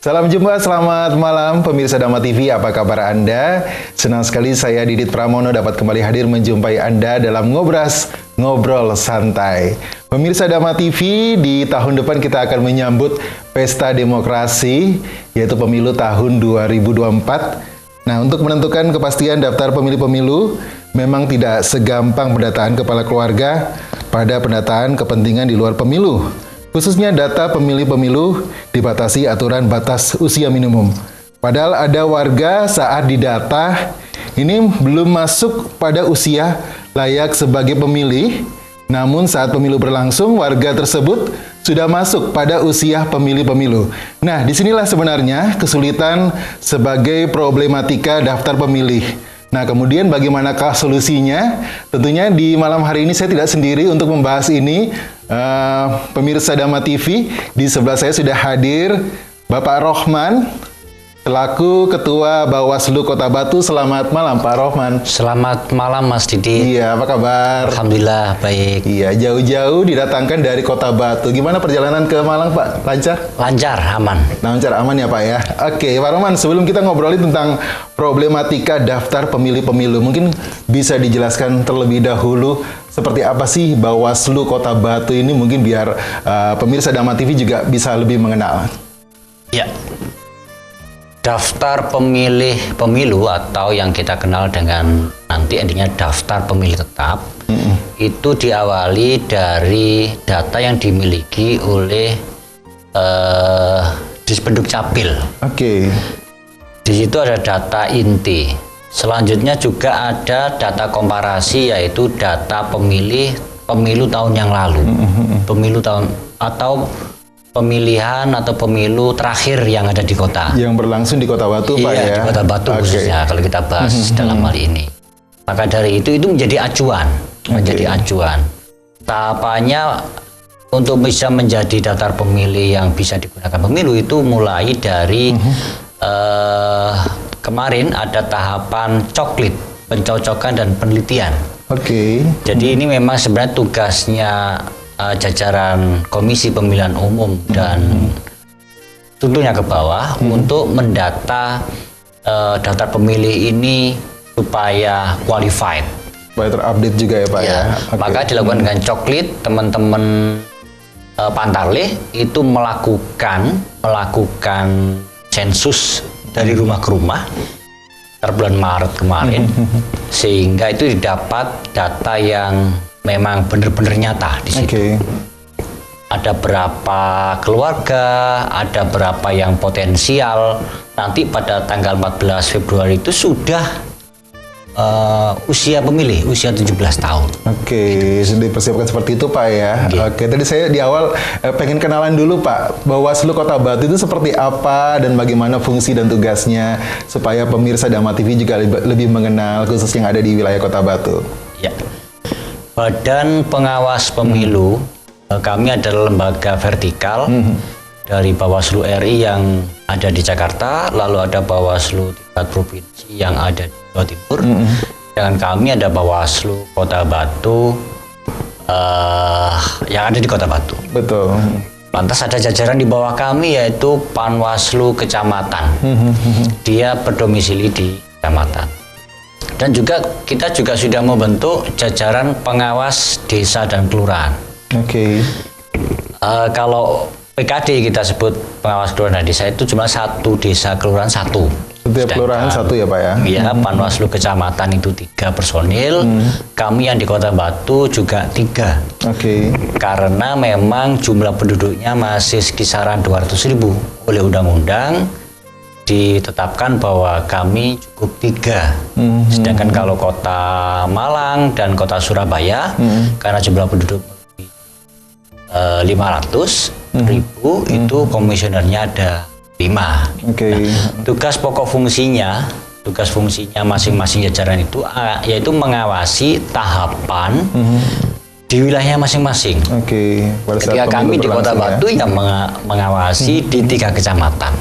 Salam jumpa, selamat malam pemirsa Dhamma TV, apa kabar Anda? Senang sekali saya Didit Pramono dapat kembali hadir menjumpai Anda dalam Ngobras, Ngobrol Santai. Pemirsa Dhamma TV, di tahun depan kita akan menyambut Pesta Demokrasi, yaitu pemilu tahun 2024. Nah, untuk menentukan kepastian daftar pemilih-pemilu, memang tidak segampang pendataan kepala keluarga pada pendataan kepentingan di luar pemilu. Khususnya data pemilih pemilu dibatasi aturan batas usia minimum. Padahal ada warga saat didata ini belum masuk pada usia layak sebagai pemilih, namun saat pemilu berlangsung warga tersebut sudah masuk pada usia pemilih pemilu. Nah, disinilah sebenarnya kesulitan sebagai problematika daftar pemilih. Nah, kemudian bagaimanakah solusinya? Tentunya di malam hari ini saya tidak sendiri untuk membahas ini. Pemirsa Dhamma TV, di sebelah saya sudah hadir Bapak Rohman, selaku Ketua Bawaslu Kota Batu. Selamat malam Pak Rohman. Selamat malam Mas Didi. Iya, apa kabar? Alhamdulillah baik. Iya, jauh-jauh didatangkan dari Kota Batu. Gimana perjalanan ke Malang Pak? Lancar? Lancar, aman. Lancar, aman ya Pak ya. Oke, Pak Rohman, sebelum kita ngobrolin tentang problematika daftar pemilih-pemilu, mungkin bisa dijelaskan terlebih dahulu seperti apa sih Bawaslu Kota Batu ini, mungkin biar pemirsa Dhamma TV juga bisa lebih mengenal. Ya. Daftar pemilih pemilu atau yang kita kenal dengan nanti endingnya daftar pemilih tetap, itu diawali dari data yang dimiliki oleh Dispenduk Capil. Oke. Di situ ada data inti. Selanjutnya juga ada data komparasi, yaitu data pemilu tahun yang lalu, pemilu tahun atau pemilihan atau pemilu terakhir yang ada di kota. Yang berlangsung di Kota Batu, Pak ya? Iya, di Kota Batu khususnya kalau kita bahas dalam hal ini. Maka dari itu menjadi acuan, menjadi acuan. Tahapannya untuk bisa menjadi daftar pemilih yang bisa digunakan pemilu itu mulai dari kemarin ada tahapan coklit, pencocokan dan penelitian. Oke. Jadi ini memang sebenarnya tugasnya jajaran Komisi Pemilihan Umum dan tentunya ke bawah untuk mendata daftar pemilih ini supaya qualified. Supaya terupdate juga ya Pak ya. Okay. Maka dilakukan dengan coklit, teman-teman Pantarlih itu melakukan sensus dari rumah ke rumah pada bulan Maret kemarin, sehingga itu didapat data yang memang benar-benar nyata di situ. Okay. Ada berapa keluarga, ada berapa yang potensial. Nanti pada tanggal 14 Februari itu sudah usia pemilih, usia 17 tahun. Oke, sudah dipersiapkan seperti itu Pak ya. Oke, tadi saya di awal pengen kenalan dulu Pak, Bawaslu Kota Batu itu seperti apa dan bagaimana fungsi dan tugasnya supaya pemirsa Dhamma TV juga lebih mengenal khusus yang ada di wilayah Kota Batu. Ya. Badan Pengawas Pemilu kami adalah lembaga vertikal dari Bawaslu RI yang ada di Jakarta, lalu ada Bawaslu tingkat provinsi yang ada di Jawa Timur, dan kami ada Bawaslu Kota Batu yang ada di Kota Batu. Betul. Lantas ada jajaran di bawah kami yaitu Panwaslu Kecamatan. Dia berdomisili di kecamatan. Dan juga kita juga sudah membentuk jajaran pengawas desa dan kelurahan. Oke. Kalau PKD kita sebut pengawas kelurahan dan desa itu cuma satu desa kelurahan satu. Setiap kelurahan satu ya Pak ya? Iya, Panwaslu Kecamatan itu 3 personil. Kami yang di Kota Batu juga 3. Oke. Karena memang jumlah penduduknya masih kisaran 200.000. Oleh undang-undang ditetapkan bahwa kami cukup 3. Sedangkan kalau Kota Malang dan Kota Surabaya karena jumlah penduduk 500.000 itu komisionernya ada 5. Oke. Nah, tugas fungsinya masing-masing jajaran itu yaitu mengawasi tahapan di wilayahnya masing-masing. Oke. Ketika kami di Kota Batu yang mengawasi di 3 kecamatan,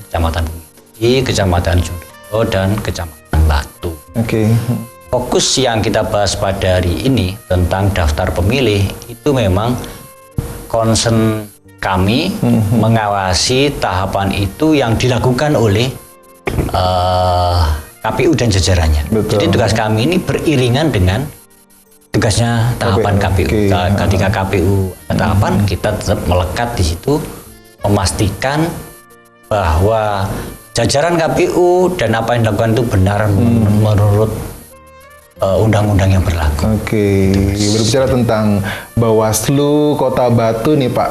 Kecamatan Bumi, Kecamatan Jumbo dan Kecamatan Batu. Oke. Fokus yang kita bahas pada hari ini tentang daftar pemilih itu memang concern kami mengawasi tahapan itu yang dilakukan oleh KPU dan jajarannya. Betul. Jadi tugas kami ini beriringan dengan tugasnya tahapan KPU. Ketika KPU ada tahapan, kita tetap melekat di situ, memastikan bahwa jajaran KPU dan apa yang dilakukan itu benar menurut undang-undang yang berlaku. Oke, berbicara tentang Bawaslu Kota Batu nih Pak.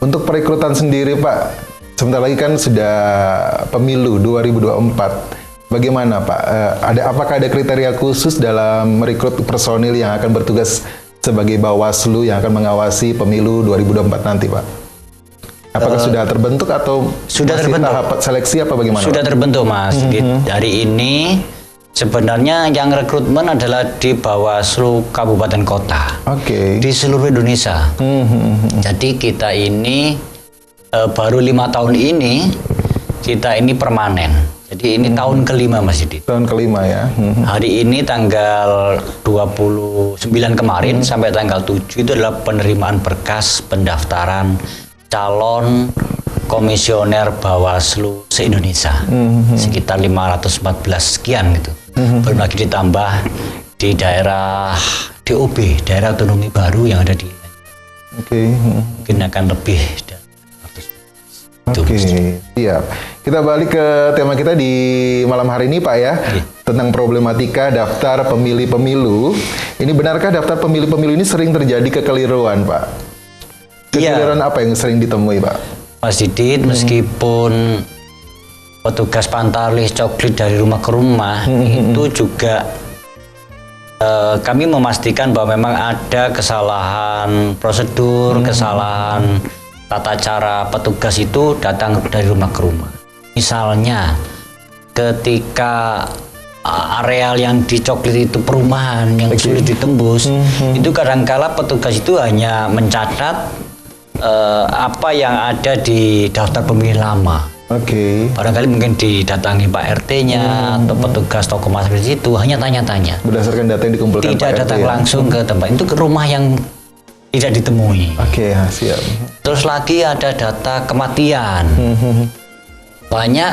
Untuk perekrutan sendiri Pak, sebentar lagi kan sudah pemilu 2024. Bagaimana Pak? Apakah ada kriteria khusus dalam merekrut personil yang akan bertugas sebagai Bawaslu yang akan mengawasi pemilu 2024 nanti Pak? Apakah sudah terbentuk atau sudah masih terbentuk tahap seleksi apa bagaimana? Sudah Pak? terbentuk Mas. Hari ini sebenarnya yang rekrutmen adalah di Bawaslu Kabupaten Kota. Oke. Di seluruh Indonesia. Jadi kita ini baru 5 tahun ini kita ini permanen. Jadi ini tahun kelima Mas Didit. Tahun kelima ya. Hari ini tanggal 29 kemarin sampai tanggal 7 itu adalah penerimaan berkas pendaftaran calon komisioner Bawaslu se-Indonesia. Sekitar 514 sekian gitu. Belum lagi ditambah di daerah DOB, daerah otonomi baru yang ada di mungkin akan lebih dari 100. Oke, siap. Kita balik ke tema kita di malam hari ini Pak ya, tentang problematika daftar pemilih pemilu. Ini benarkah daftar pemilih pemilu ini sering terjadi kekeliruan Pak? Kekeliruan apa yang sering ditemui Pak? Mas Didit, meskipun petugas pantarlih coklit dari rumah ke rumah itu juga kami memastikan bahwa memang ada kesalahan prosedur, kesalahan tata cara petugas itu datang dari rumah ke rumah. Misalnya ketika areal yang dicoklit itu perumahan yang sulit ditembus, itu kadangkala petugas itu hanya mencatat apa yang ada di daftar pemilih lama. Barangkali mungkin didatangi Pak RT-nya atau petugas toko masyarakat di situ hanya tanya-tanya. Berdasarkan data yang dikumpulkan tidak Pak datang RT, langsung ke tempat itu, ke rumah yang tidak ditemui. Siap. Terus lagi ada data kematian. Banyak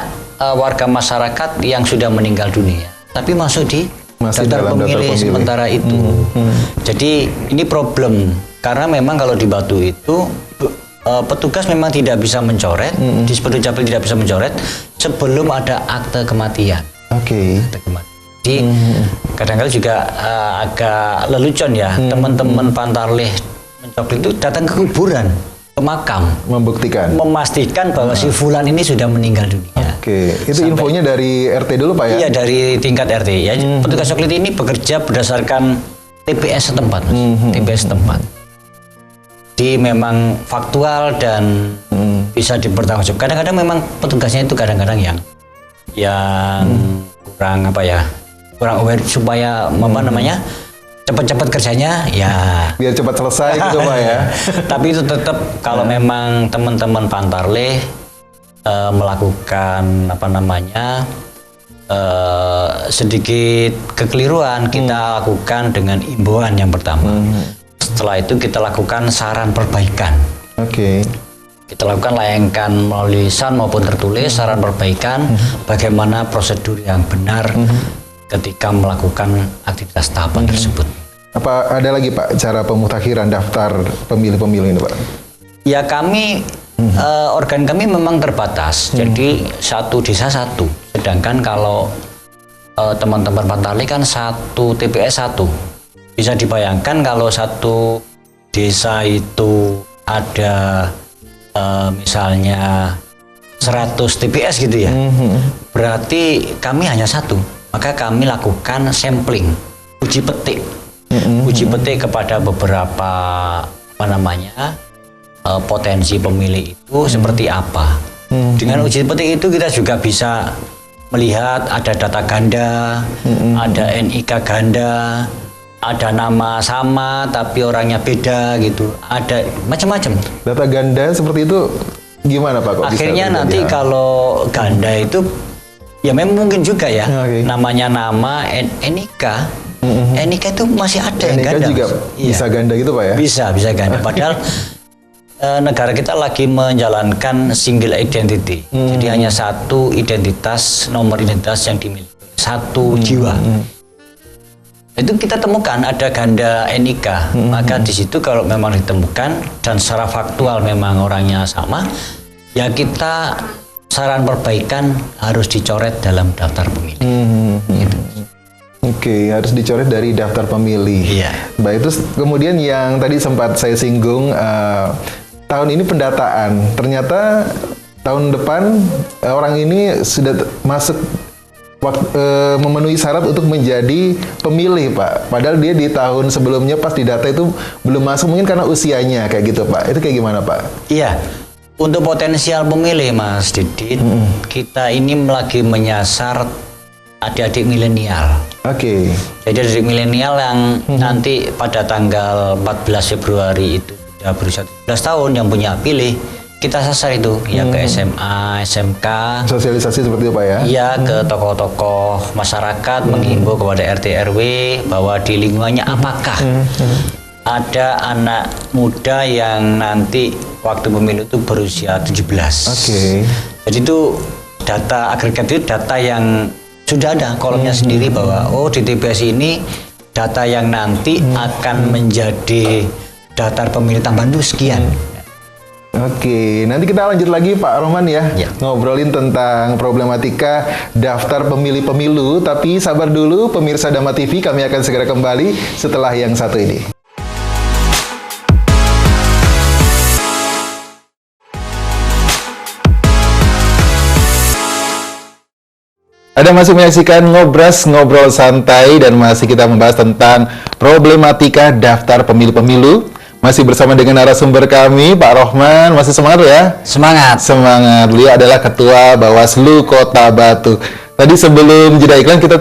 warga masyarakat yang sudah meninggal dunia, tapi masuk di daftar pemilih sementara itu. Jadi ini problem karena memang kalau di Batu itu petugas memang tidak bisa mencoret, di Dukcapil tidak bisa mencoret sebelum ada akte kematian. Akte kematian. Jadi kadang-kadang juga agak lelucon ya, teman-teman pantarlih mencoklit itu datang ke kuburan, ke makam, memastikan bahwa si fulan ini sudah meninggal dunia. Itu infonya dari RT dulu Pak ya? Iya, dari tingkat RT ya. Petugas coklit ini bekerja berdasarkan TPS setempat, TPS setempat. Jadi memang faktual dan bisa dipertanggungjawabkan. Kadang-kadang memang petugasnya itu kadang-kadang yang kurang kurang aware supaya cepat-cepat kerjanya ya. Biar cepat selesai gitu Pak ya. Tapi itu tetap kalau memang teman-teman pantarlih melakukan sedikit kekeliruan, kita lakukan dengan imbauan yang pertama. Setelah itu kita lakukan saran perbaikan. Kita lakukan layangkan melalui lisan maupun tertulis saran perbaikan bagaimana prosedur yang benar ketika melakukan aktivitas tahapan tersebut. Apa ada lagi Pak cara pemutakhiran daftar pemilih-pemilih ini Pak? Ya kami organ kami memang terbatas, jadi satu desa satu. Sedangkan kalau teman-teman pantarlih kan satu TPS satu. Bisa dibayangkan kalau satu desa itu ada misalnya 100 TPS gitu ya, berarti kami hanya satu. Maka kami lakukan sampling, uji petik, uji petik kepada beberapa potensi pemilih itu seperti apa. Dengan uji petik itu kita juga bisa melihat ada data ganda, ada NIK ganda, ada nama sama tapi orangnya beda gitu, ada macam-macam. Data ganda seperti itu gimana Pak? Akhirnya nanti kalau ganda itu ya memang mungkin juga ya, namanya nama NIK, NIK itu masih ada yang NIK ganda. juga bisa ganda gitu Pak ya? Bisa ganda. Padahal negara kita lagi menjalankan single identity. Jadi hanya satu identitas, nomor identitas yang dimiliki satu jiwa. Itu kita temukan ada ganda NIK. Maka di situ kalau memang ditemukan dan secara faktual memang orangnya sama, ya kita saran perbaikan harus dicoret dalam daftar pemilih. Gitu. Oke, harus dicoret dari daftar pemilih. Iya. Baik, terus kemudian yang tadi sempat saya singgung, tahun ini pendataan. Ternyata tahun depan orang ini sudah masuk memenuhi syarat untuk menjadi pemilih, Pak. Padahal dia di tahun sebelumnya pas di data itu belum masuk, mungkin karena usianya kayak gitu, Pak. Itu kayak gimana, Pak? Iya. Untuk potensial pemilih, Mas Didit, kita ini lagi menyasar adik-adik milenial. Oke. Jadi adik milenial yang nanti pada tanggal 14 Februari itu sudah berusia 17 tahun yang punya pilih, kita sasar itu ya ke SMA, SMK. Sosialisasi seperti itu, Pak ya? Iya, ke tokoh-tokoh masyarakat menghimbau kepada RT RW bahwa di lingkungannya apakah ada anak muda yang nanti waktu pemilu itu berusia 17. Oke. Jadi itu data agregat, itu data yang sudah ada kolomnya sendiri bahwa di TPS ini data yang nanti akan menjadi daftar pemilih tambahan itu sekian. Oke, nanti kita lanjut lagi Pak Rohman ya, ngobrolin tentang problematika daftar pemilih pemilu. Tapi sabar dulu pemirsa Dama TV, kami akan segera kembali setelah yang satu ini. Anda masih menyaksikan Ngobras, Ngobrol Santai, dan masih kita membahas tentang problematika daftar pemilih pemilu. Masih bersama dengan narasumber kami, Pak Rohman. Masih semangat ya? Semangat. Semangat. Beliau adalah Ketua Bawaslu Kota Batu. Tadi sebelum jeda iklan kita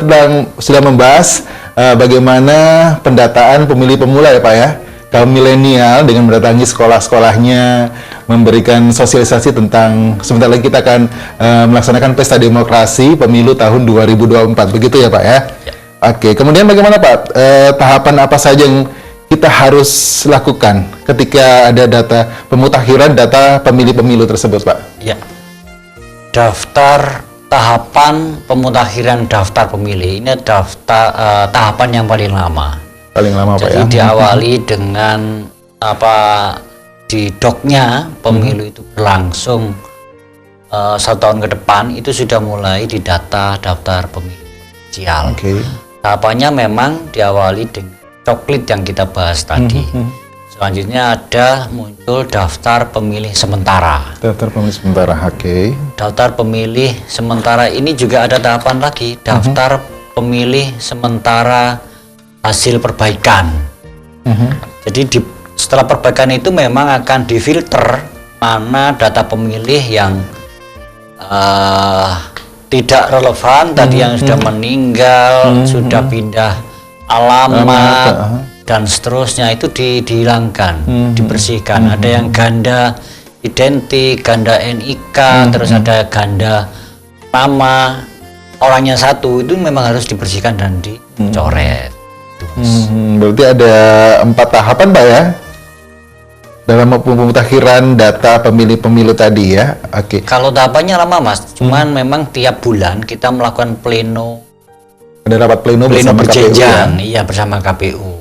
sudah membahas bagaimana pendataan pemilih pemula ya Pak ya. Kaum milenial dengan mendatangi sekolah-sekolahnya, memberikan sosialisasi tentang sebentar lagi kita akan melaksanakan pesta demokrasi pemilu tahun 2024, begitu ya Pak ya? Oke, kemudian bagaimana Pak, tahapan apa saja yang kita harus lakukan ketika ada data pemutakhiran data pemilih pemilu tersebut Pak? Ya, daftar tahapan pemutakhiran daftar pemilih ini daftar tahapan yang paling lama. Paling lama Pak ya. Jadi diawali dengan di doknya pemilu itu berlangsung 1 tahun ke depan, itu sudah mulai didata daftar pemilih potensial. Tahapannya memang diawali dengan coklit yang kita bahas tadi. Selanjutnya ada muncul daftar pemilih sementara. Daftar pemilih sementara, oke. Daftar pemilih sementara ini juga ada tahapan lagi, daftar pemilih sementara hasil perbaikan. Jadi setelah perbaikan itu memang akan difilter mana data pemilih yang tidak relevan, tadi yang sudah meninggal, sudah pindah alamat, dan seterusnya itu dihilangkan, dibersihkan. Ada yang ganda identik, ganda NIK, terus ada ganda nama orangnya satu, itu memang harus dibersihkan dan dicoret. Berarti ada 4 tahapan Pak ya dalam pemutakhiran data pemilih-pemilu tadi ya. Oke. Kalau tahapannya lama Mas, cuman memang tiap bulan kita melakukan pleno. Ada rapat pleno bersama berjenjang, KPU, ya? Iya bersama KPU.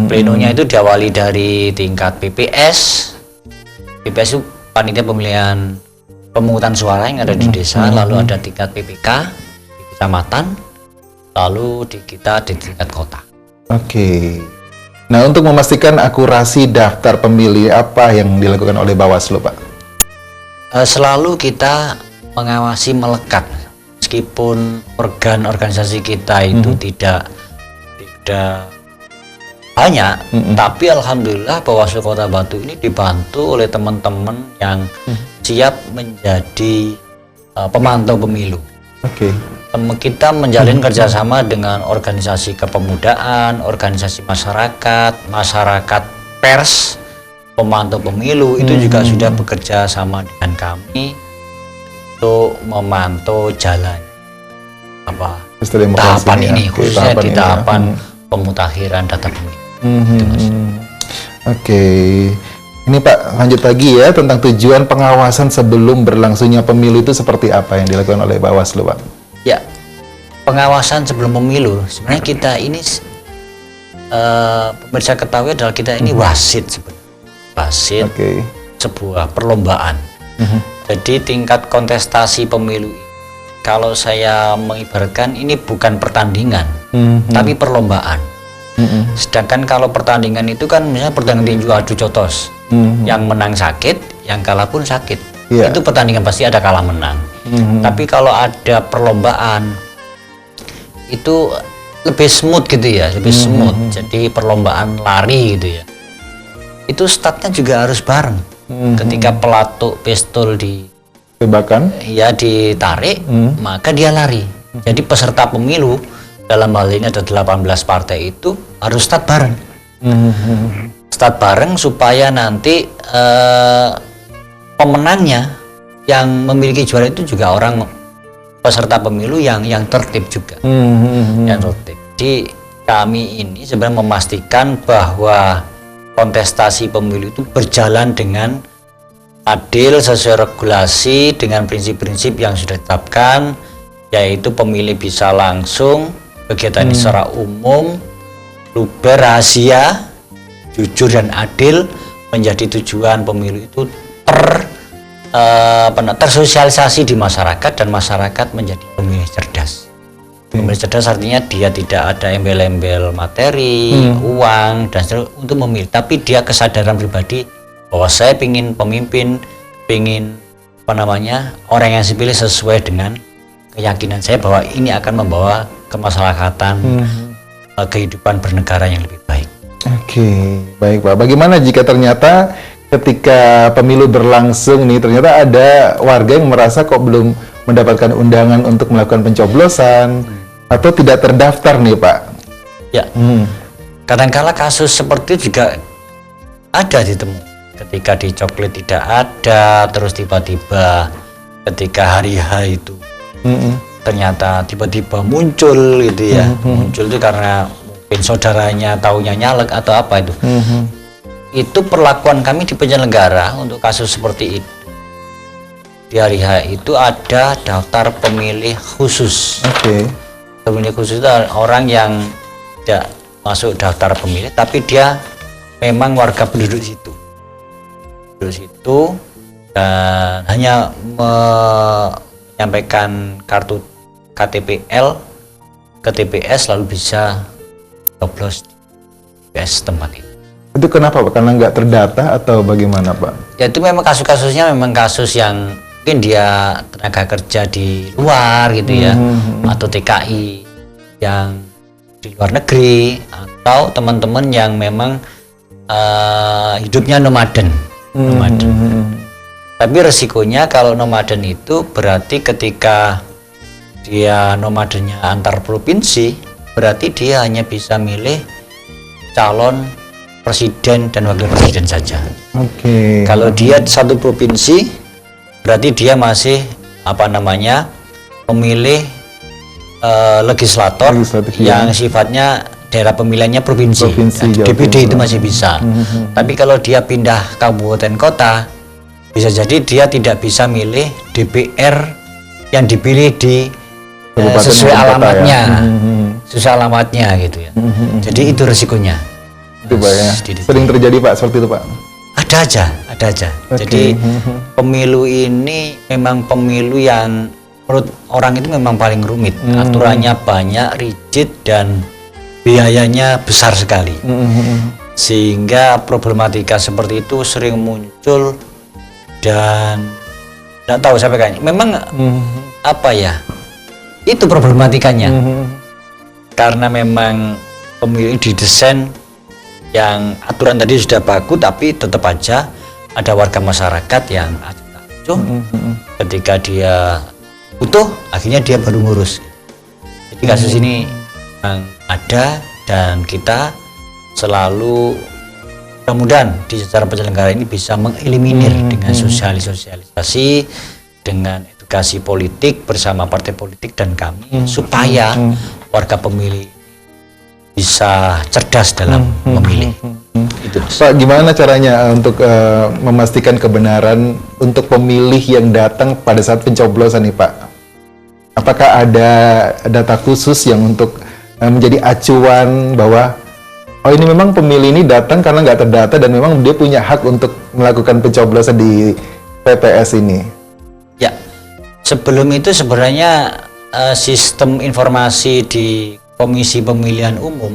Plenonya itu diawali dari tingkat PPS. PPS itu panitia pemilihan pemungutan suara yang ada di desa, lalu ada tingkat PPK di kecamatan, lalu kita di tingkat kota. Oke. Nah, untuk memastikan akurasi daftar pemilih, apa yang dilakukan oleh Bawaslu, Pak? Selalu kita mengawasi melekat, meskipun organ organisasi kita itu tidak banyak, tapi alhamdulillah Bawaslu Kota Batu ini dibantu oleh teman-teman yang siap menjadi pemantau pemilu. Oke. Kita menjalin kerjasama dengan organisasi kepemudaan, organisasi masyarakat pers, pemantau pemilu itu juga sudah bekerja sama dengan kami untuk memantau jalan tahapan ini, khususnya di tahapan pemutakhiran data pemilu. Oke. Ini Pak, lanjut lagi ya tentang tujuan pengawasan sebelum berlangsungnya pemilu itu seperti apa yang dilakukan oleh Bawaslu, Pak? Ya, pengawasan sebelum pemilu sebenarnya kita ini pemirsa ketahui adalah kita ini wasit sebenarnya. Wasit sebuah perlombaan. Jadi tingkat kontestasi pemilu kalau saya mengibaratkan ini bukan pertandingan, tapi perlombaan. Sedangkan kalau pertandingan itu kan misalnya pertandingan tinju adu jotos, yang menang sakit, yang kalah pun sakit. Itu pertandingan pasti ada kalah menang. Tapi kalau ada perlombaan itu lebih smooth gitu ya, lebih smooth. Jadi perlombaan lari gitu ya. Itu startnya juga harus bareng. Ketika pelatuk pistol tembakan, ya ditarik, maka dia lari. Jadi peserta pemilu dalam hal ini ada 18 partai itu harus start bareng. Start bareng supaya nanti pemenangnya yang memiliki juara itu juga orang peserta pemilu yang tertib juga. Yang tertib. Jadi kami ini sebenarnya memastikan bahwa kontestasi pemilu itu berjalan dengan adil sesuai regulasi dengan prinsip-prinsip yang sudah ditetapkan, yaitu pemilih bisa langsung, kegiatan secara umum, luber, rahasia, jujur dan adil menjadi tujuan pemilu itu tersosialisasi di masyarakat dan masyarakat menjadi pemilih cerdas. Pemilih cerdas artinya dia tidak ada embel-embel materi, uang dan seterusnya untuk memilih, tapi dia kesadaran pribadi bahwa saya ingin pemimpin, ingin orang yang saya pilih sesuai dengan keyakinan saya bahwa ini akan membawa kemasyarakatan, kehidupan bernegara yang lebih baik. Oke, baik Pak. Bagaimana jika ternyata ketika pemilu berlangsung nih ternyata ada warga yang merasa kok belum mendapatkan undangan untuk melakukan pencoblosan atau tidak terdaftar nih Pak? Ya, kadang-kala kasus seperti itu juga ada ditemui. Ketika di coklit tidak ada, terus tiba-tiba ketika hari H itu ternyata tiba-tiba muncul gitu ya. Muncul itu karena mungkin saudaranya taunya nyalek atau apa itu. Itu perlakuan kami di penyelenggara untuk kasus seperti itu. Di hari H itu ada daftar pemilih khusus. Pemilih khusus itu orang yang tidak masuk daftar pemilih, tapi dia memang warga penduduk situ. Dan hanya menyampaikan kartu KTPL ke TPS lalu bisa coblos di TPS tempat itu. Itu kenapa Pak? Karena nggak terdata atau bagaimana Pak? Ya itu memang kasus-kasusnya memang kasus yang mungkin dia tenaga kerja di luar gitu ya, atau TKI yang di luar negeri, atau teman-teman yang memang hidupnya nomaden. Tapi resikonya kalau nomaden itu berarti ketika dia nomadennya antar provinsi, berarti dia hanya bisa milih calon presiden dan wakil presiden saja. Kalau dia satu provinsi, berarti dia masih memilih legislator yang sifatnya daerah pemilihannya provinsi DPD itu masih bisa. Tapi kalau dia pindah kabupaten kota, bisa jadi dia tidak bisa milih DPR yang dipilih di sesuai alamatnya, sesuai alamatnya gitu ya. Jadi itu resikonya. Itu Pak ya. Sering terjadi Pak seperti itu Pak? Ada aja. Jadi pemilu ini memang pemilu yang menurut orang itu memang paling rumit. Aturannya banyak, rigid, dan biayanya besar sekali. Sehingga problematika seperti itu sering muncul dan tidak tahu sampai kayaknya. Memang itu problematikanya. Karena memang pemilu didesain yang aturan tadi sudah bagus, tapi tetap aja ada warga masyarakat yang acuh ketika dia butuh, akhirnya dia baru ngurus. Jadi kasus ini memang ada, dan kita selalu mudah-mudahan di secara penyelenggara ini bisa mengeliminir dengan sosialisasi, dengan edukasi politik bersama partai politik dan kami, supaya warga pemilih bisa cerdas dalam memilih. Itu, Mas. Pak, gimana caranya untuk memastikan kebenaran untuk pemilih yang datang pada saat pencoblosan nih Pak? Apakah ada data khusus yang untuk menjadi acuan bahwa oh ini memang pemilih ini datang karena nggak terdata dan memang dia punya hak untuk melakukan pencoblosan di PPS ini? Ya, sebelum itu sebenarnya sistem informasi di Komisi Pemilihan Umum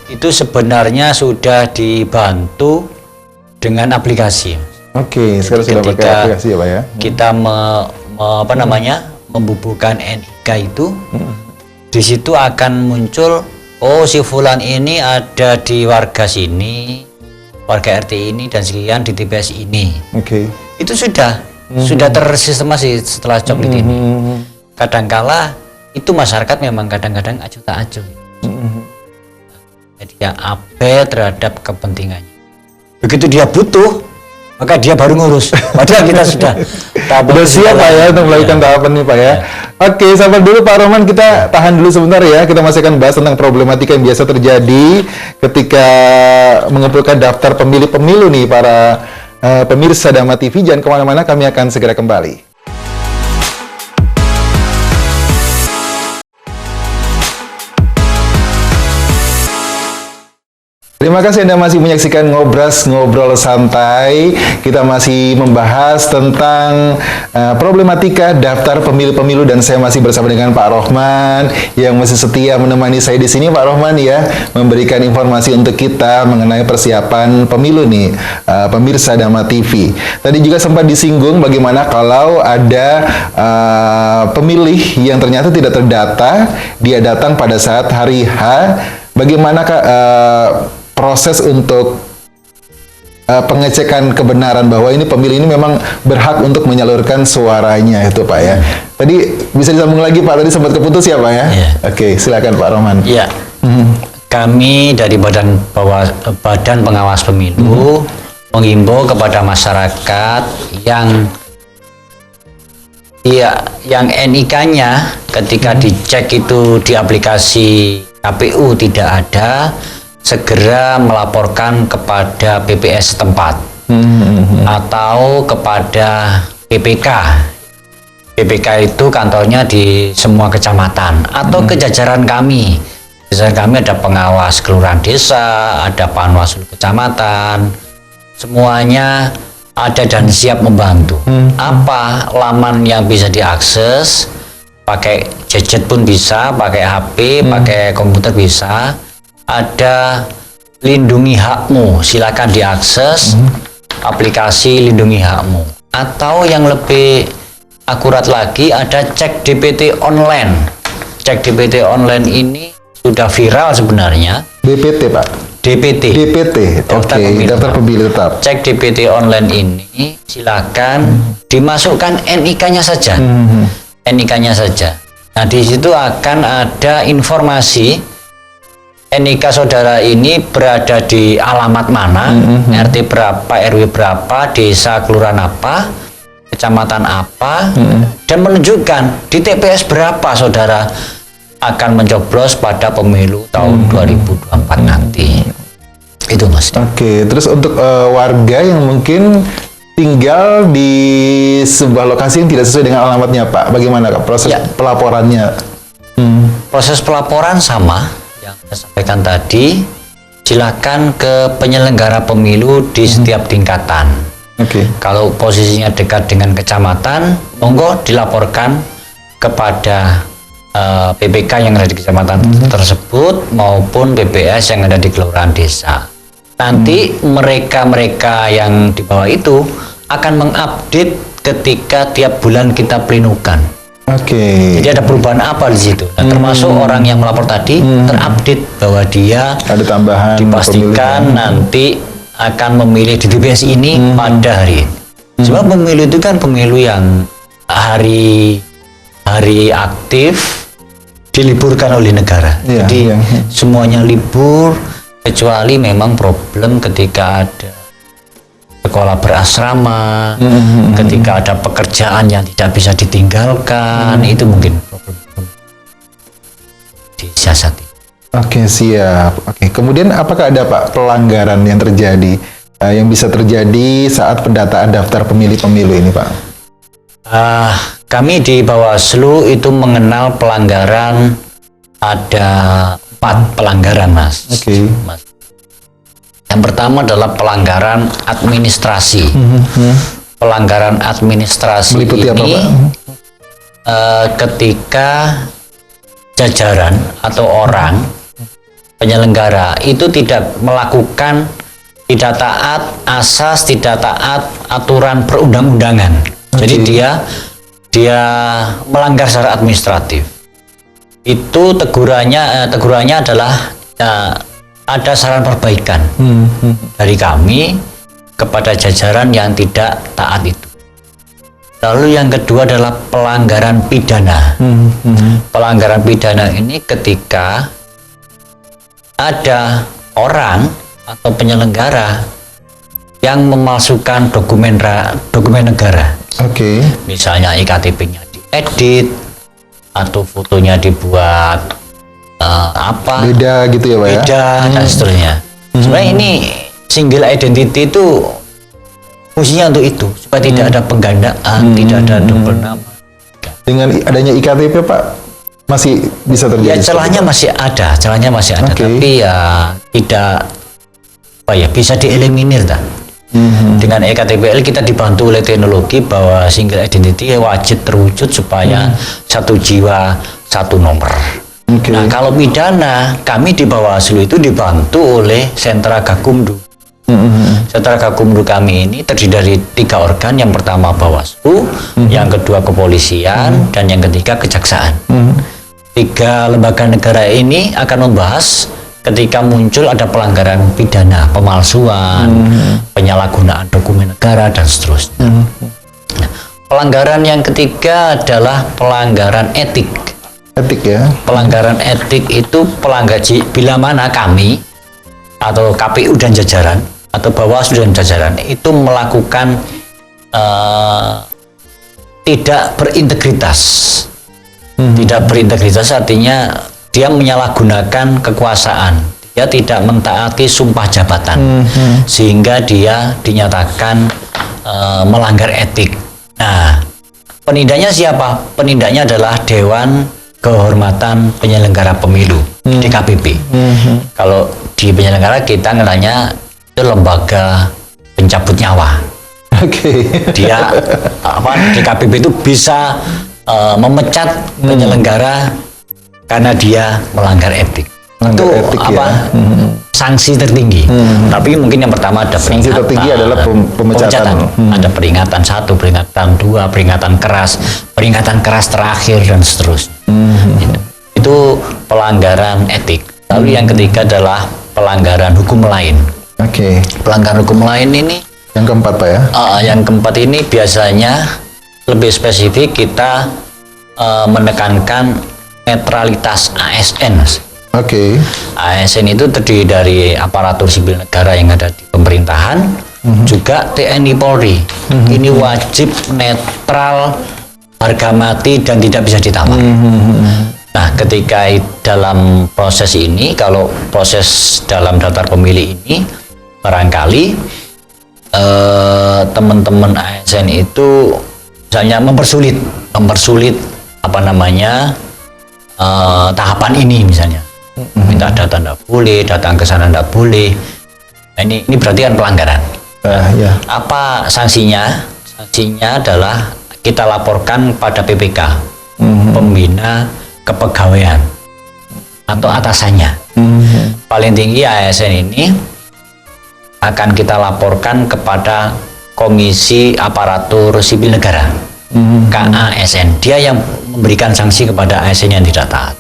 itu sebenarnya sudah dibantu dengan aplikasi. Oke, sekarang sudah pakai aplikasi ya Pak ya? Kita membubuhkan NIK itu, di situ akan muncul, oh si Fulan ini ada di warga sini, warga RT ini dan sekian di TPS ini. Oke. Itu sudah tersistemasi setelah coklit ini. Kadangkala itu masyarakat memang kadang-kadang acuh tak acuh. Jadi yang abe terhadap kepentingannya. Begitu dia butuh, maka dia baru ngurus. Padahal kita sudah siap Pak ya untuk melakukan tahapan ini Pak ya. Oke, sabar dulu Pak Rohman, kita tahan dulu sebentar ya. Kita masih akan bahas tentang problematika yang biasa terjadi ketika mengumpulkan daftar pemilih-pemilu nih para pemirsa Dama TV. Jangan kemana-mana, kami akan segera kembali. Terima kasih Anda masih menyaksikan Ngobras Ngobrol Santai. Kita masih membahas tentang problematika daftar pemilih-pemilu dan saya masih bersama dengan Pak Rohman yang masih setia menemani saya di sini. Pak Rohman ya, memberikan informasi untuk kita mengenai persiapan pemilu nih, pemirsa Dama TV. Tadi juga sempat disinggung bagaimana kalau ada pemilih yang ternyata tidak terdata, dia datang pada saat hari H. Bagaimana proses untuk pengecekan kebenaran bahwa ini pemilih ini memang berhak untuk menyalurkan suaranya itu Pak ya. Tadi bisa disambung lagi Pak, tadi sempat keputus ya Pak ya? Ya. Oke, silakan Pak Rohman. Ya, kami dari Badan Pengawas Pemilu menghimbau kepada masyarakat yang NIK-nya ketika dicek itu di aplikasi KPU tidak ada, segera melaporkan kepada PPS setempat atau kepada PPK. PPK itu kantornya di semua kecamatan atau ke jajaran kami. Jajaran kami ada pengawas kelurahan desa, ada panwaslu kecamatan, semuanya ada dan siap membantu. Apa laman yang bisa diakses? Pakai gadget pun bisa, pakai HP, pakai komputer bisa. Ada Lindungi Hakmu, silakan diakses aplikasi Lindungi Hakmu. Atau yang lebih akurat lagi ada Cek DPT Online. Cek DPT Online ini sudah viral sebenarnya. DPT Pak? DPT. Daftar pemilih tetap. Cek DPT Online ini silakan dimasukkan NIK-nya saja. NIK-nya saja. Nah, di situ akan ada informasi NIK saudara ini berada di alamat mana, RT berapa, RW berapa, desa kelurahan apa, kecamatan apa, dan menunjukkan di TPS berapa saudara akan mencoblos pada pemilu tahun 2024 nanti. Itu Mas. Oke, terus untuk warga yang mungkin tinggal di sebuah lokasi yang tidak sesuai dengan alamatnya Pak, bagaimana Kak proses pelaporannya? Proses pelaporan sama yang saya sampaikan tadi, silakan ke penyelenggara pemilu di setiap tingkatan. Kalau posisinya dekat dengan kecamatan, monggo dilaporkan kepada PPK yang ada di kecamatan tersebut maupun PPS yang ada di kelurahan desa. Nanti mereka-mereka yang di bawah itu akan mengupdate ketika tiap bulan kita plinukan. Jadi ada perubahan apa di situ? Nah, termasuk orang yang melapor tadi terupdate bahwa dia ada tambahan, dipastikan nanti akan memilih di TPS ini pada hari ini. Sebab pemilu itu kan pemilu yang hari aktif diliburkan oleh negara. Jadi semuanya libur kecuali memang problem ketika ada sekolah berasrama, ketika ada pekerjaan yang tidak bisa ditinggalkan, itu mungkin problem disiasati. Oke, siap. Oke, kemudian apakah ada Pak pelanggaran yang terjadi, yang bisa terjadi saat pendataan daftar pemilih pemilu ini Pak? Kami di Bawaslu itu mengenal pelanggaran, ada 4 pelanggaran, Mas. Oke. Mas. Yang pertama adalah pelanggaran administrasi. Pelanggaran administrasi Meliputi apa, ini Pak? Ketika jajaran atau orang penyelenggara itu tidak melakukan, tidak taat asas, tidak taat aturan perundang-undangan. Jadi dia melanggar secara administratif. Itu tegurannya adalah ada saran perbaikan dari kami kepada jajaran yang tidak taat itu. Lalu yang kedua adalah pelanggaran pidana. Pelanggaran pidana ini ketika ada orang atau penyelenggara yang memalsukan dokumen negara. Oke. Misalnya iktp-nya diedit atau fotonya dibuat Beda gitu ya Pak ya? beda dan seterusnya. Sebenarnya ini single identity itu fungsinya untuk itu, supaya tidak ada penggandaan, tidak ada double nama. Dengan adanya iktp Pak, masih bisa terjadi? Ya celahnya masih ada, Oke. tapi ya tidak bisa dieliminir dah. Dengan ektpl kita dibantu oleh teknologi bahwa single identity wajib terwujud supaya satu jiwa satu nomor. Oke. Nah kalau pidana kami di Bawaslu itu dibantu oleh Sentra Gakumdu. Sentra Gakumdu kami ini terdiri dari 3 organ. Yang pertama Bawaslu, yang kedua kepolisian, dan yang ketiga kejaksaan. 3 lembaga negara ini akan membahas ketika muncul ada pelanggaran pidana, pemalsuan, penyalahgunaan dokumen negara, dan seterusnya. Nah, pelanggaran yang ketiga adalah pelanggaran etik. Etik ya? Pelanggaran etik itu bila mana kami atau KPU dan jajaran atau Bawaslu dan jajaran itu melakukan tidak berintegritas. Tidak berintegritas artinya dia menyalahgunakan kekuasaan, dia tidak mentaati sumpah jabatan, sehingga dia dinyatakan melanggar etik. Nah, penindaknya siapa? Penindaknya adalah Dewan Kehormatan Penyelenggara Pemilu, DKPP. Kalau di penyelenggara kita ngenanya itu lembaga pencabut nyawa. Oke. Dia DKPP itu bisa memecat penyelenggara karena dia melanggar etik. Melanggar Itu etik ya? Sanksi tertinggi. Tapi mungkin yang pertama ada Sanksi peringatan. tertinggi adalah pemecatan. Ada peringatan 1, peringatan 2, peringatan keras terakhir, dan seterusnya. Itu pelanggaran etik. Lalu yang ketiga adalah pelanggaran hukum lain. Oke. Pelanggaran hukum lain ini Yang keempat Pak ya? yang keempat ini biasanya lebih spesifik kita menekankan netralitas ASN. Oke. ASN itu terdiri dari aparatur sipil negara yang ada di pemerintahan, juga TNI Polri. Ini wajib netral, harga mati, dan tidak bisa ditawar. Nah, ketika dalam proses ini, kalau proses dalam daftar pemilih ini, barangkali teman-teman ASN itu misalnya mempersulit tahapan ini, misalnya minta data ndak boleh, datang ke sana ndak boleh. Nah, ini berarti kan pelanggaran. Ya. Apa sanksinya? Sanksinya adalah kita laporkan pada PPK, pembina kepegawaian atau atasannya. Paling tinggi ASN ini akan kita laporkan kepada Komisi Aparatur Sipil Negara, KASN. Dia yang memberikan sanksi kepada ASN yang tidak taat.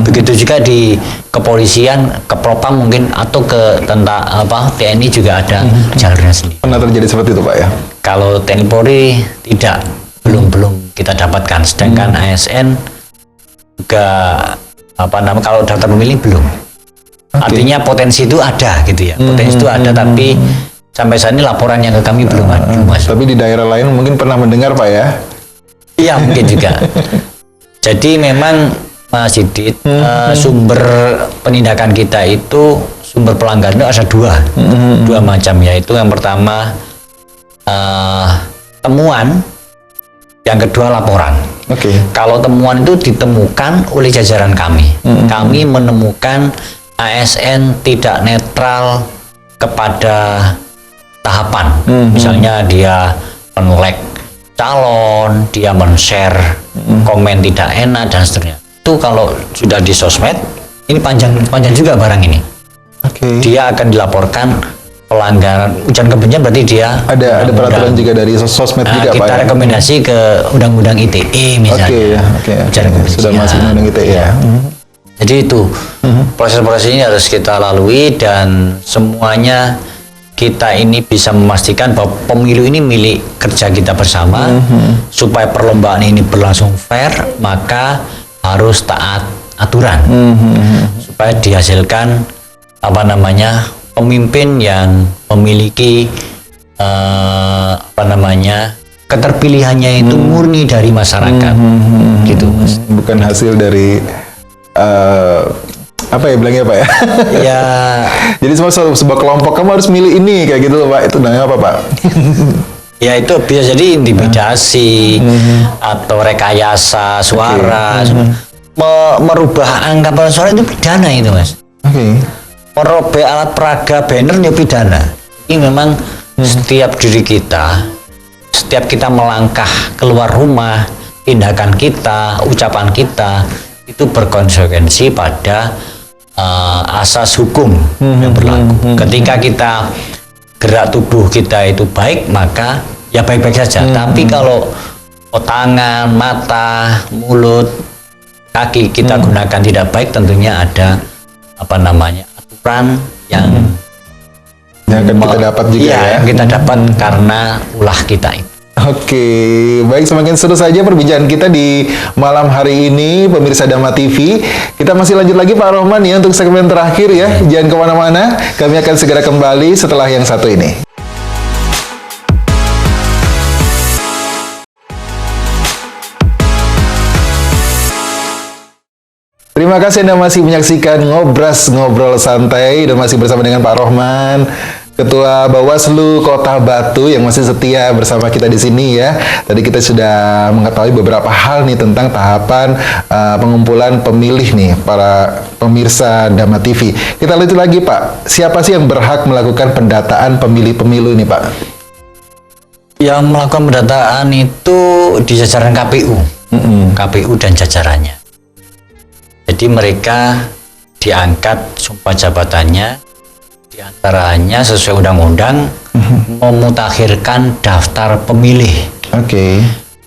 Begitu juga di kepolisian, ke Propam mungkin, atau ke TNI juga ada jalurnya sendiri. Pernah terjadi seperti itu Pak ya? Kalau TNI Polri tidak, belum kita dapatkan. Sedangkan ASN juga kalau daftar pemilih belum. Artinya potensi itu ada gitu ya. Potensi itu ada, tapi sampai saat ini laporan yang ke kami belum masuk. Tapi di daerah lain mungkin pernah mendengar Pak ya? Iya, mungkin juga. Jadi memang Mas Didit, sumber penindakan kita itu, sumber pelanggaran itu ada dua macam, yaitu yang pertama temuan, yang kedua laporan. Oke. Kalau temuan itu ditemukan oleh jajaran kami, kami menemukan ASN tidak netral kepada tahapan, misalnya dia menolak calon, dia men-share komen tidak enak dan seterusnya. Itu kalau sudah di sosmed, ini panjang juga barang ini. Oke. Dia akan dilaporkan pelanggaran ujaran kebencian, berarti dia Ada peraturan juga dari sosmed juga, Pak. kita ya? rekomendasi ke Undang-Undang ITE misalnya. Oke. Ujaran kebencian. Sudah masuk Undang ITE ya. Jadi itu proses-proses ini harus kita lalui, dan semuanya kita ini bisa memastikan bahwa pemilu ini milik kerja kita bersama. Supaya perlombaan ini berlangsung fair, maka harus taat aturan, supaya dihasilkan pemimpin yang memiliki keterpilihannya itu murni dari masyarakat, gitu Mas. Bukan hasil dari apa ya bilangnya, Pak ya? Ya, Jadi sebuah kelompok kamu harus milih ini kayak gitu loh, Pak. Itu namanya apa, Pak? ya itu bisa jadi intimidasi atau rekayasa suara, merubah angka perolehan suara itu pidana itu, Mas. Oke. Merobek alat peraga, banner itu pidana. Ini memang setiap diri kita, setiap kita melangkah keluar rumah, tindakan kita, ucapan kita itu berkonsekuensi pada asas hukum yang berlaku. Ketika kita gerak tubuh kita itu baik, maka ya baik-baik saja. Tapi kalau tangan, mata, mulut, kaki kita gunakan tidak baik, tentunya ada aturan yang akan kita dapat juga ya. Yang kita dapat karena ulah kita itu. Oke, baik, semakin seru saja perbincangan kita di malam hari ini, pemirsa Dama TV. Kita masih lanjut lagi Pak Rohman ya untuk segmen terakhir ya. Jangan kemana-mana, kami akan segera kembali setelah yang satu ini. Terima kasih Anda masih menyaksikan Ngobrol Santai dan masih bersama dengan Pak Rohman, Ketua Bawaslu Kota Batu yang masih setia bersama kita di sini ya. Tadi kita sudah mengetahui beberapa hal nih tentang tahapan pengumpulan pemilih nih para pemirsa Dama TV. Kita lanjut lagi Pak, siapa sih yang berhak melakukan pendataan pemilih-pemilu ini Pak? Yang melakukan pendataan itu di jajaran KPU, KPU dan jajarannya. Jadi mereka diangkat sumpah jabatannya, diantaranya sesuai undang-undang memutakhirkan daftar pemilih. Oke.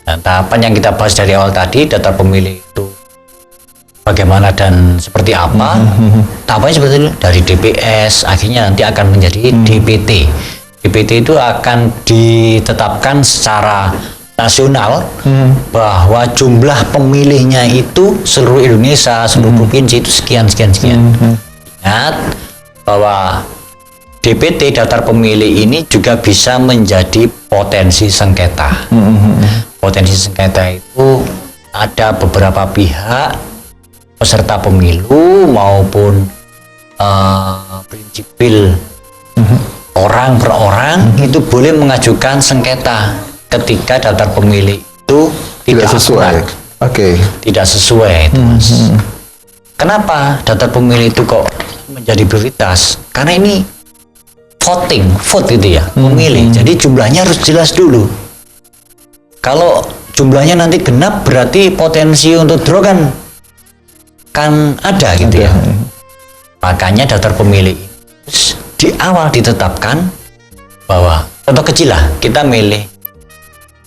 Nah, tahapan yang kita bahas dari awal tadi, daftar pemilih itu bagaimana dan seperti apa. Tahapannya seperti itu, dari DPS akhirnya nanti akan menjadi DPT. DPT itu akan ditetapkan secara nasional bahwa jumlah pemilihnya itu seluruh Indonesia, seluruh provinsi itu sekian. Ingat bahwa DPT daftar pemilih ini juga bisa menjadi potensi sengketa. Potensi sengketa itu ada beberapa pihak peserta pemilu maupun prinsipil orang per orang itu boleh mengajukan sengketa ketika daftar pemilih itu tidak sesuai. Oke. Tidak sesuai itu, Mas. Kenapa daftar pemilih itu kok menjadi prioritas? Karena ini vote gitu ya, memilih. Jadi jumlahnya harus jelas dulu. Kalau jumlahnya nanti genap, berarti potensi untuk draw kan ada gitu ya. Makanya daftar pemilih di awal ditetapkan bahwa contoh kecil lah, kita milih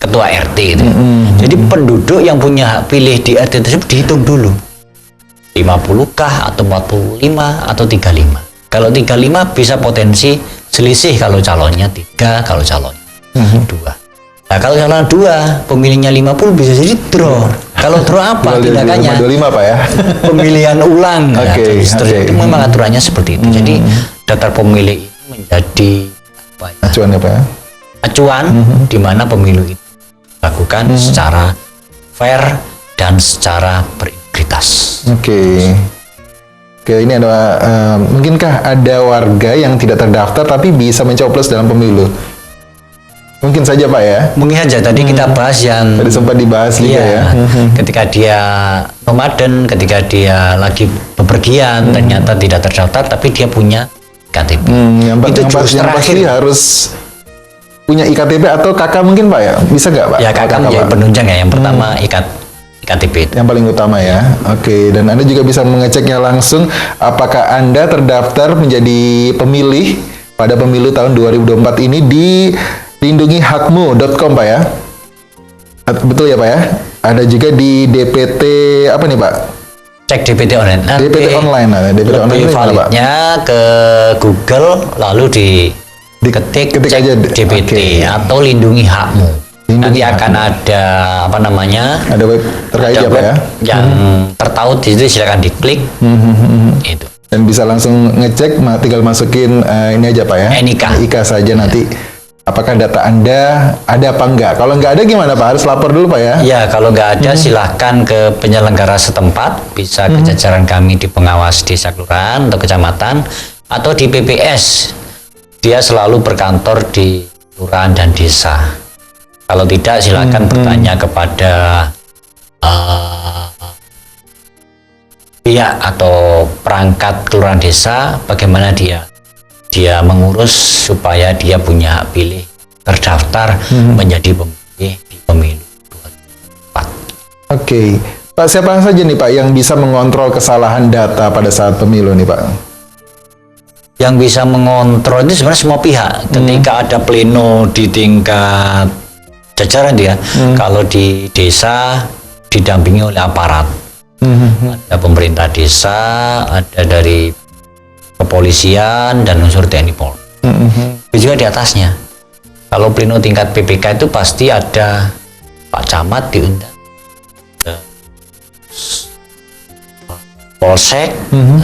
ketua RT itu. Jadi penduduk yang punya hak pilih di RT tersebut dihitung dulu. 50kah atau 45 atau 35. Kalau 35 bisa potensi selisih kalau calonnya 3, kalau calonnya 2. Nah, kalau calon 2 pemilihnya 50 bisa jadi draw. Kalau draw apa tindakannya? 25 Pak ya. Pemilihan ulang. Oke. Itu memang aturannya seperti itu. Jadi daftar pemilih ini menjadi acuan ya Pak ya? Acuan di mana pemilu itu dilakukan secara fair dan secara berintegritas. Oke. Oke, ini ada mungkinkah ada warga yang tidak terdaftar tapi bisa mencoblos dalam pemilu? Mungkin saja Pak ya. Mungkin saja tadi kita bahas yang Tadi sempat dibahas juga ya. ketika dia nomaden, ketika dia lagi bepergian, ternyata tidak terdaftar, tapi dia punya KTP. Itu jurus yang terakhir. pasti harus punya IKTP atau KK mungkin Pak ya? Bisa nggak Pak? Ya kakak menjadi penunjang ya. Yang pertama IKTP. Yang paling utama ya. Oke, dan Anda juga bisa mengeceknya langsung apakah Anda terdaftar menjadi pemilih pada pemilu tahun 2024 ini di lindungihakmu.com Pak ya. Betul ya Pak ya? Ada juga di DPT apa nih Pak? Cek DPT online. Nanti DPT online. Nah, DPT online lebih itu gimana, Pak? validnya ke Google lalu diketik Ketik cek aja. DPT Oke. atau lindungi hakmu. Lindungi Nanti hakmu. akan ada apa namanya? Ada web terkait ada ya Pak web ya? yang tertaut di situ, silakan diklik. Itu. Dan bisa langsung ngecek, tinggal masukin ini aja Pak ya? NIK. saja nanti. Apakah data Anda ada apa enggak? Kalau enggak ada gimana Pak? Harus lapor dulu Pak ya? Ya, kalau nggak ada silahkan ke penyelenggara setempat, bisa ke jajaran kami di pengawas desa kelurahan atau kecamatan, atau di PPS. Dia selalu berkantor di kelurahan dan desa. Kalau tidak, silahkan bertanya kepada pihak atau perangkat kelurahan desa bagaimana dia mengurus supaya dia punya hak pilih terdaftar menjadi pemilih di pemilu 2024. Oke. Pak, siapa saja nih Pak yang bisa mengontrol kesalahan data pada saat pemilu nih Pak? Yang bisa mengontrol itu sebenarnya semua pihak. Ketika ada pleno di tingkat jajaran dia, kalau di desa didampingi oleh aparat. Ada pemerintah desa, ada dari kepolisian dan unsur TNI Polri. Itu juga di atasnya. Kalau pleno tingkat PPK itu pasti ada Pak Camat diundang, Polsek,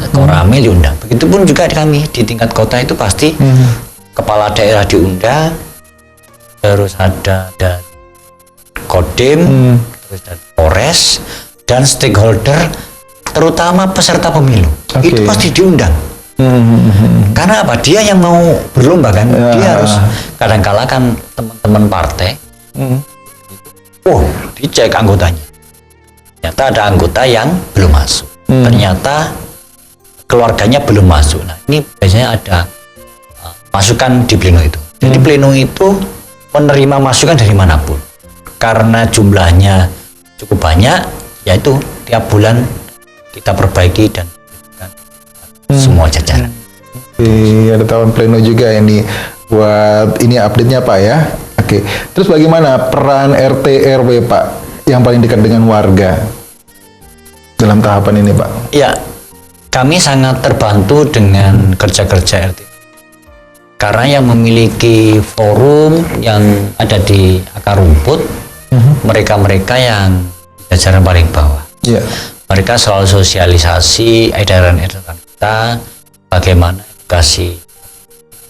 Koramil diundang. Begitupun juga di kami di tingkat kota itu pasti kepala daerah diundang, terus ada dari Kodim, terus dari Polres dan stakeholder, terutama peserta pemilu. Oke. Itu pasti diundang. Karena apa? Dia yang mau berlomba kan, dia harus kadang-kala kan teman-teman partai, dicek anggotanya. Ternyata ada anggota yang belum masuk. Ternyata keluarganya belum masuk. Nah, ini biasanya ada masukan di pleno itu. Jadi pleno itu menerima masukan dari manapun. Karena jumlahnya cukup banyak, yaitu tiap bulan kita perbaiki dan semua jajaran. Oke, ada tahun pleno juga ini buat ini update-nya Pak ya. Oke, terus bagaimana peran RT RW Pak yang paling dekat dengan warga dalam tahapan ini Pak? Ya, kami sangat terbantu dengan kerja-kerja RT. Karena yang memiliki forum yang ada di akar rumput, mereka-mereka yang jajaran paling bawah. Iya. Mereka selalu sosialisasi edaran-edaran kita, bagaimana edukasi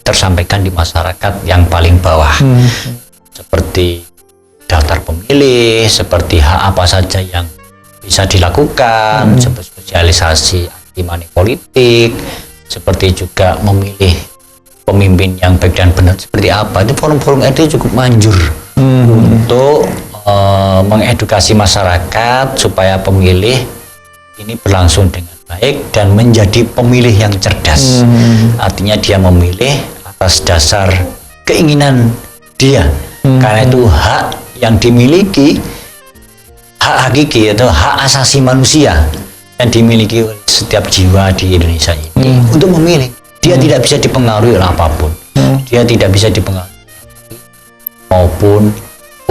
tersampaikan di masyarakat yang paling bawah. Seperti daftar pemilih, seperti hak apa saja yang bisa dilakukan, seperti sosialisasi anti money politik, seperti juga memilih pemimpin yang baik dan benar seperti apa. Itu forum-forum RT cukup manjur untuk mengedukasi masyarakat supaya pemilih ini berlangsung dengan baik dan menjadi pemilih yang cerdas. Artinya dia memilih atas dasar keinginan dia. Karena itu hak yang dimiliki, hak hakiki atau hak asasi manusia yang dimiliki oleh setiap jiwa di Indonesia ini untuk memilih. Dia tidak bisa dipengaruhi oleh apapun. Dia tidak bisa dipengaruhi maupun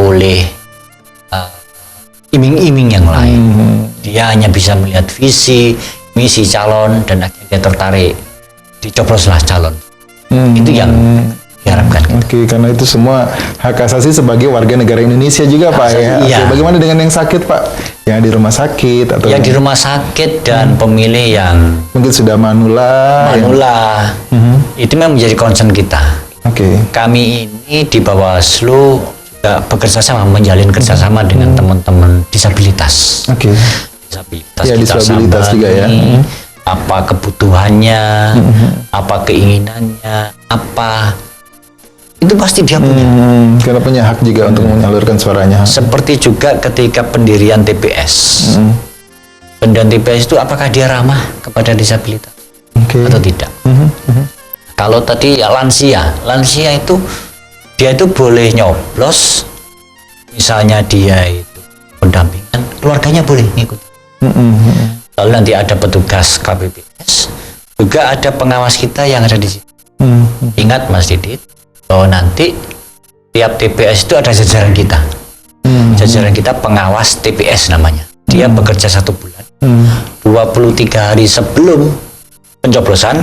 oleh iming-iming yang lain. Dia hanya bisa melihat visi, misi calon dan akhirnya dia tertarik dicobloslah calon. Itu yang diharapkan. Oke, karena itu semua hak asasi sebagai warga negara Indonesia juga Pak ya. Oke, Iya. bagaimana dengan yang sakit Pak? Yang di rumah sakit atau Yang di rumah sakit dan pemilih yang mungkin sudah manula. manula, itu memang menjadi concern kita. Oke. Kami ini di Bawaslu juga bekerja sama, menjalin kerjasama dengan teman-teman disabilitas. Oke. disabilitas Ya, kita disabilitas juga ya. sambangi, apa kebutuhannya, apa keinginannya, apa itu pasti dia punya. Karena punya hak juga untuk menyalurkan suaranya. Seperti juga ketika pendirian TPS. Pendirian TPS itu apakah dia ramah kepada disabilitas Oke. atau tidak? Kalau tadi ya lansia itu dia itu boleh nyoblos, misalnya dia itu pendampingan, keluarganya boleh ngikut. Lalu nanti ada petugas KPPS, juga ada pengawas kita yang ada di situ. Ingat Mas Didit, bahwa nanti tiap TPS itu ada jajaran kita. Jajaran kita pengawas TPS namanya. Dia bekerja 1 bulan, 23 hari sebelum pencoblosan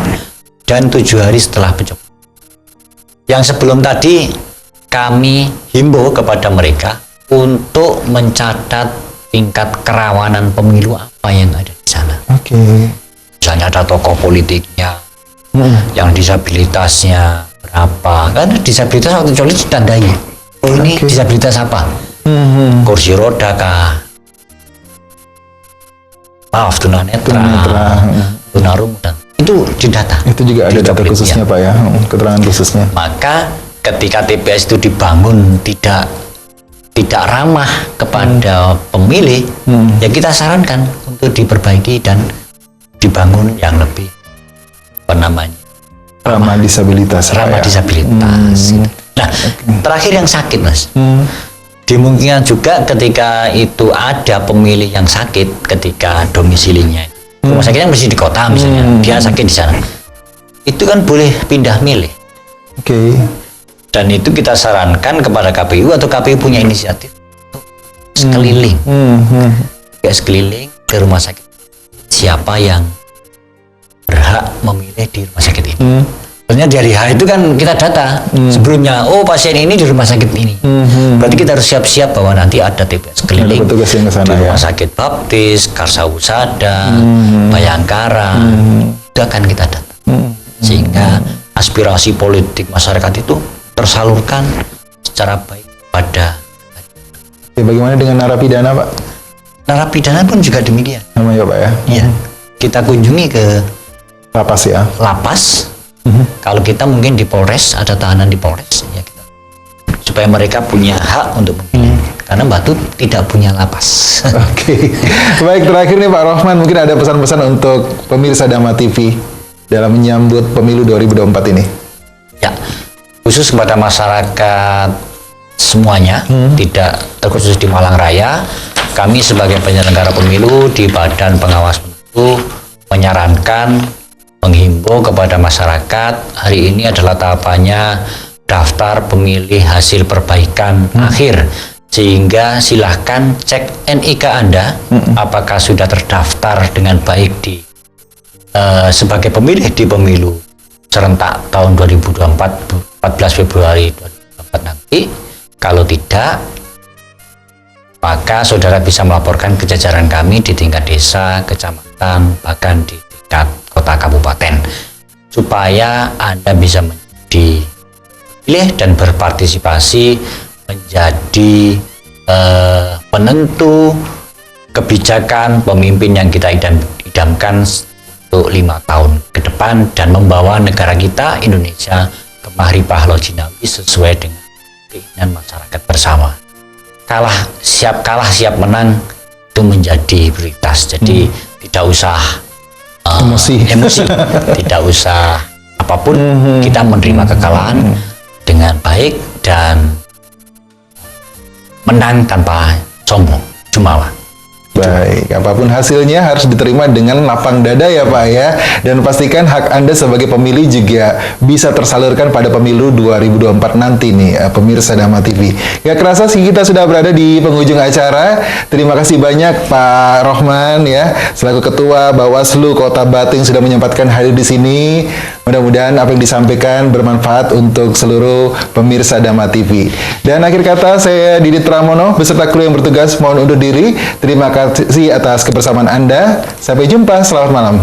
dan 7 hari setelah pencoblosan. Yang sebelum tadi kami himbau kepada mereka untuk mencatat tingkat kerawanan pemilu apa yang ada di sana. Oke. Misalnya ada tokoh politiknya, yang disabilitasnya berapa. Kan disabilitas waktu coblos ditandai. Oh ini disabilitas apa? Kursi roda kah? Maaf, tunanetra, tunarungu, itu didata. Itu juga ada data khususnya Pak ya, keterangan khususnya. Maka ketika TPS itu dibangun tidak ramah kepada pemilih, ya kita sarankan untuk diperbaiki dan dibangun yang lebih ramah disabilitas. Ramah disabilitas. Nah, terakhir yang sakit Mas. Dimungkinkan juga ketika itu ada pemilih yang sakit ketika domisilinya. Rumah sakitnya mesti di kota misalnya, dia sakit di sana. Itu kan boleh pindah milih. Oke. Dan itu kita sarankan kepada KPU atau KPU punya inisiatif sekeliling. Sekeliling ke rumah sakit. Siapa yang berhak memilih di rumah sakit ini? Maksudnya dari H itu kan kita data sebelumnya, oh pasien ini di rumah sakit ini. Berarti kita harus siap-siap bahwa nanti ada TPS keliling ada yang kesana, di rumah ya. sakit Baptis, Karsawusada, Bayangkara, itu akan kita data. Sehingga aspirasi politik masyarakat itu tersalurkan secara baik pada. Ya, bagaimana dengan narapidana Pak? Narapidana pun juga demikian. Namanya Pak ya? Iya. Kita kunjungi ke lapas ya? Lapas. Kalau kita mungkin di Polres, ada tahanan di Polres, ya kita, supaya mereka punya hak untuk memilih. Karena Batu tidak punya lapas. Oke. Baik, terakhir nih Pak Rohman, mungkin ada pesan-pesan untuk pemirsa Dhamma TV dalam menyambut pemilu 2024 ini. Ya, khusus kepada masyarakat semuanya, tidak terkhusus di Malang Raya, kami sebagai penyelenggara pemilu di Badan Pengawas Pemilu menyarankan, menghimbau kepada masyarakat, hari ini adalah tahapannya daftar pemilih hasil perbaikan akhir, sehingga silahkan cek NIK Anda apakah sudah terdaftar dengan baik di sebagai pemilih di pemilu serentak tahun 2024 14 Februari 2024 nanti. Kalau tidak, maka saudara bisa melaporkan ke jajaran kami di tingkat desa, kecamatan, bahkan di tingkat kota kabupaten, supaya Anda bisa menjadi pilih dan berpartisipasi menjadi penentu kebijakan pemimpin yang kita idamkan untuk 5 tahun ke depan dan membawa negara kita Indonesia ke Mahrifah Lojinawi sesuai dengan keinginan masyarakat bersama. Kalah siap menang itu menjadi prioritas. Jadi tidak usah emosi, tidak usah apapun, kita menerima kekalahan dengan baik dan menang tanpa sombong, jumawa. Baik, apapun hasilnya harus diterima dengan lapang dada ya Pak ya. Dan pastikan hak Anda sebagai pemilih juga bisa tersalurkan pada pemilu 2024 nanti nih, pemirsa Dhamma TV. Gak kerasa sih kita sudah berada di penghujung acara. Terima kasih banyak Pak Rohman ya, selaku Ketua Bawaslu Kota Batin sudah menyempatkan hadir di sini. Mudah-mudahan apa yang disampaikan bermanfaat untuk seluruh pemirsa Dhamma TV. Dan akhir kata, saya Didit Pramono beserta kru yang bertugas mohon undur diri. Terima kasih atas kebersamaan Anda. Sampai jumpa, selamat malam.